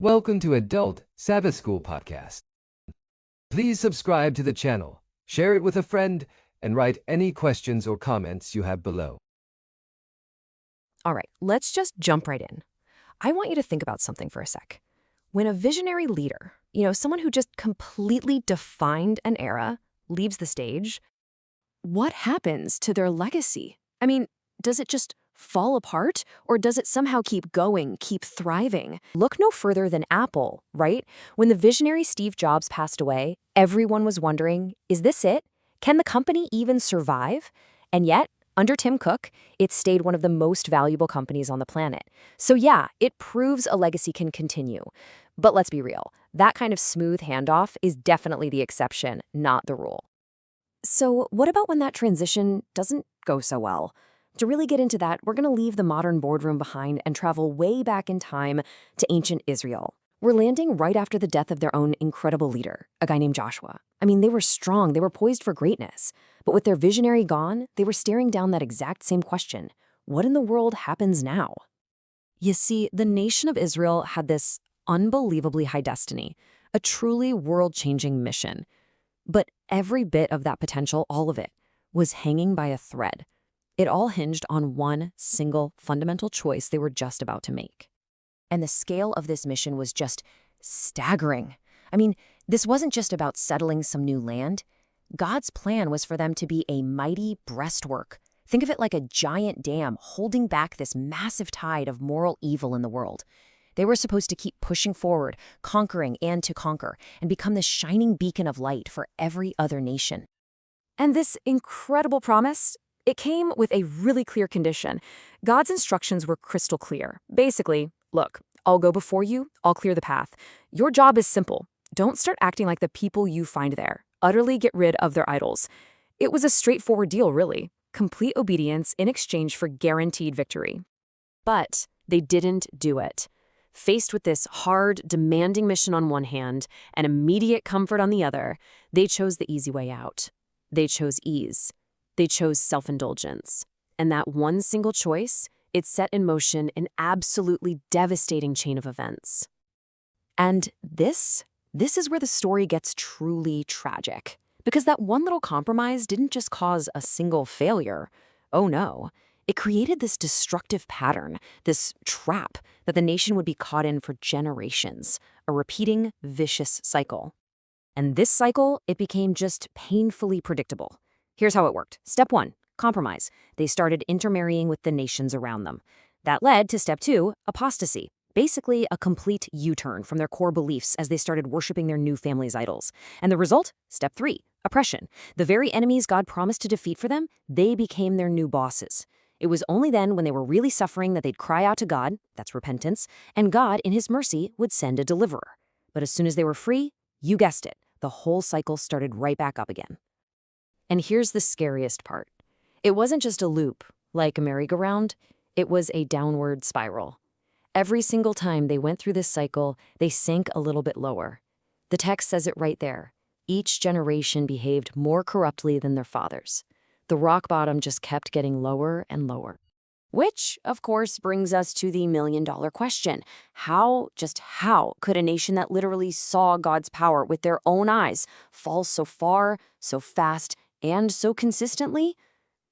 Welcome to Adult Sabbath School Podcast. Please subscribe to the channel, share it with a friend, and write any questions or comments you have below. All right, let's just jump right in. I want you to think about something for a sec. When a visionary leader, someone who just completely defined an era, leaves the stage, what happens to their legacy? I mean, does it just fall apart, or does it somehow keep going, keep thriving? Look no further than Apple, right? When the visionary Steve Jobs passed away, everyone was wondering, is this it? Can the company even survive? And yet, under Tim Cook, it stayed one of the most valuable companies on the planet. So yeah, it proves a legacy can continue. But let's be real, that kind of smooth handoff is definitely the exception, not the rule. So what about when that transition doesn't go so well? To really get into that, we're going to leave the modern boardroom behind and travel way back in time to ancient Israel. We're landing right after the death of their own incredible leader, a guy named Joshua. I mean, they were strong, they were poised for greatness. But with their visionary gone, they were staring down that exact same question. What in the world happens now? You see, the nation of Israel had this unbelievably high destiny, a truly world-changing mission. But every bit of that potential, all of it, was hanging by a thread. It all hinged on one single fundamental choice they were just about to make. And the scale of this mission was just staggering. I mean, this wasn't just about settling some new land. God's plan was for them to be a mighty breastwork. Think of it like a giant dam holding back this massive tide of moral evil in the world. They were supposed to keep pushing forward, conquering and to conquer, and become this shining beacon of light for every other nation. And this incredible promise, it came with a really clear condition. God's instructions were crystal clear. Basically, look, I'll go before you, I'll clear the path. Your job is simple. Don't start acting like the people you find there. Utterly get rid of their idols. It was a straightforward deal, really. Complete obedience in exchange for guaranteed victory. But they didn't do it. Faced with this hard, demanding mission on one hand and immediate comfort on the other, they chose the easy way out. They chose ease. They chose self-indulgence. And that one single choice, it set in motion an absolutely devastating chain of events. And this is where the story gets truly tragic. Because that one little compromise didn't just cause a single failure. Oh no. It created this destructive pattern, this trap that the nation would be caught in for generations, a repeating, vicious cycle. And this cycle, it became just painfully predictable. Here's how it worked. Step 1, compromise. They started intermarrying with the nations around them. That led to step 2, apostasy. Basically, a complete U-turn from their core beliefs as they started worshiping their new family's idols. And the result? Step 3, oppression. The very enemies God promised to defeat for them, they became their new bosses. It was only then when they were really suffering that they'd cry out to God, that's repentance, and God, in his mercy, would send a deliverer. But as soon as they were free, you guessed it, the whole cycle started right back up again. And here's the scariest part. It wasn't just a loop, like a merry-go-round. It was a downward spiral. Every single time they went through this cycle, they sank a little bit lower. The text says it right there. Each generation behaved more corruptly than their fathers. The rock bottom just kept getting lower and lower. Which, of course, brings us to the million-dollar question. How could a nation that literally saw God's power with their own eyes fall so far, so fast, and so consistently?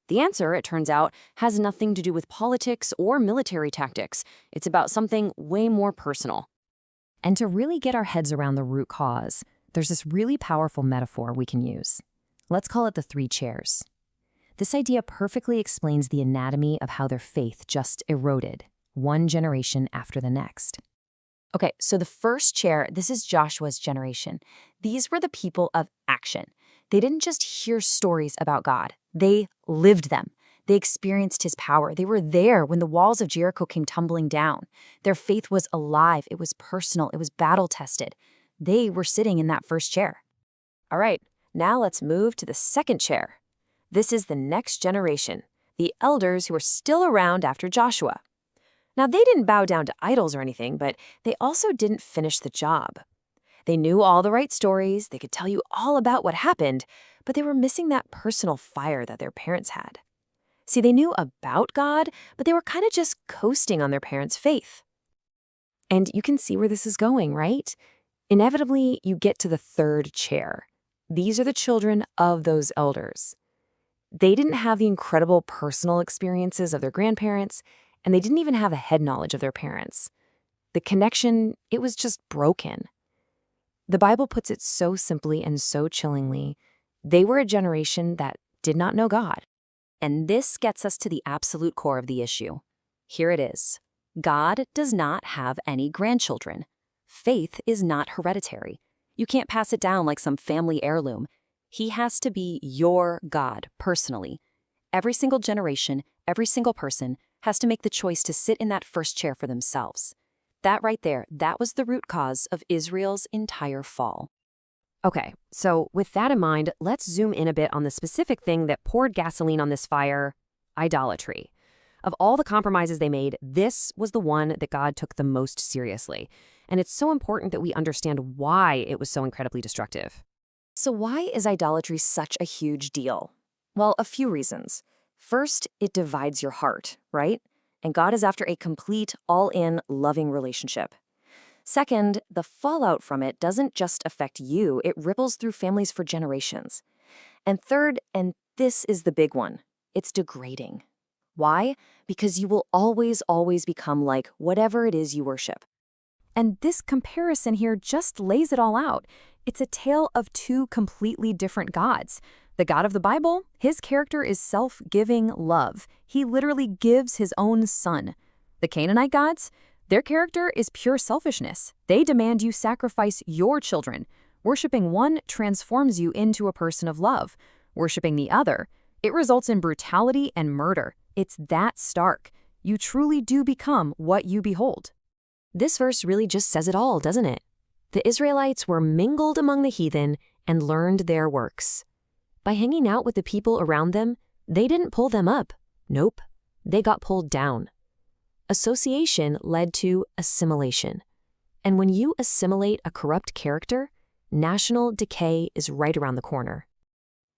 The answer, it turns out, has nothing to do with politics or military tactics. It's about something way more personal. And to really get our heads around the root cause, there's this really powerful metaphor we can use. Let's call it the 3 chairs. This idea perfectly explains the anatomy of how their faith just eroded, one generation after the next. Okay, so the first chair, this is Joshua's generation. These were the people of action. They didn't just hear stories about God. They lived them. They experienced his power. They were there when the walls of Jericho came tumbling down. Their faith was alive. It was personal. It was battle-tested. They were sitting in that first chair. All right, now let's move to the second chair. This is the next generation, the elders who are still around after Joshua. Now, they didn't bow down to idols or anything, but they also didn't finish the job. They knew all the right stories, they could tell you all about what happened, but they were missing that personal fire that their parents had. See, they knew about God, but they were kind of just coasting on their parents' faith. And you can see where this is going, right? Inevitably, you get to the third chair. These are the children of those elders. They didn't have the incredible personal experiences of their grandparents, and they didn't even have the head knowledge of their parents. The connection, it was just broken. The Bible puts it so simply and so chillingly. They were a generation that did not know God. And this gets us to the absolute core of the issue. Here it is. God does not have any grandchildren. Faith is not hereditary. You can't pass it down like some family heirloom. He has to be your God personally. Every single generation, every single person has to make the choice to sit in that first chair for themselves. That right there, that was the root cause of Israel's entire fall. Okay, so with that in mind, let's zoom in a bit on the specific thing that poured gasoline on this fire: idolatry. Of all the compromises they made, this was the one that God took the most seriously. And it's so important that we understand why it was so incredibly destructive. So why is idolatry such a huge deal? Well, a few reasons. First, it divides your heart, right? And God is after a complete, all-in, loving relationship. Second, the fallout from it doesn't just affect you, it ripples through families for generations. And third, and this is the big one, it's degrading. Why? Because you will always become like whatever it is you worship. And this comparison here just lays it all out. It's a tale of two completely different gods. The God of the Bible, his character is self-giving love. He literally gives his own son. The Canaanite gods, their character is pure selfishness. They demand you sacrifice your children. Worshipping one transforms you into a person of love. Worshipping the other, it results in brutality and murder. It's that stark. You truly do become what you behold. This verse really just says it all, doesn't it? The Israelites were mingled among the heathen and learned their works. By hanging out with the people around them, they didn't pull them up. Nope, they got pulled down. Association led to assimilation. And when you assimilate a corrupt character, national decay is right around the corner.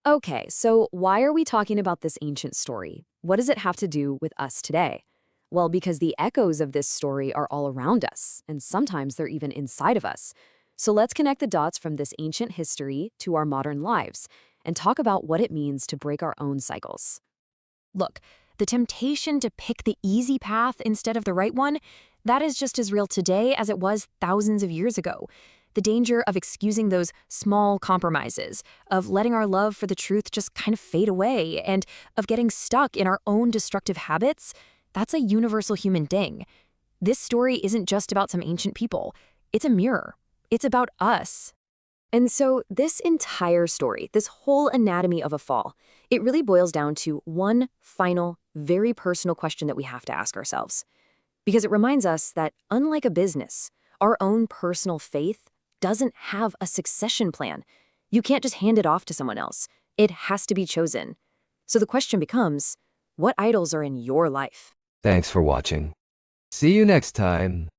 Okay, so why are we talking about this ancient story? What does it have to do with us today? Well, because the echoes of this story are all around us, and sometimes they're even inside of us. So let's connect the dots from this ancient history to our modern lives and talk about what it means to break our own cycles. Look, the temptation to pick the easy path instead of the right one, that is just as real today as it was thousands of years ago. The danger of excusing those small compromises, of letting our love for the truth just kind of fade away, and of getting stuck in our own destructive habits, that's a universal human thing. This story isn't just about some ancient people. It's a mirror. It's about us. And so this entire story, this whole anatomy of a fall, it really boils down to one final, very personal question that we have to ask ourselves. Because it reminds us that, unlike a business, our own personal faith doesn't have a succession plan. You can't just hand it off to someone else. It has to be chosen. So the question becomes, what idols are in your life? Thanks for watching. See you next time.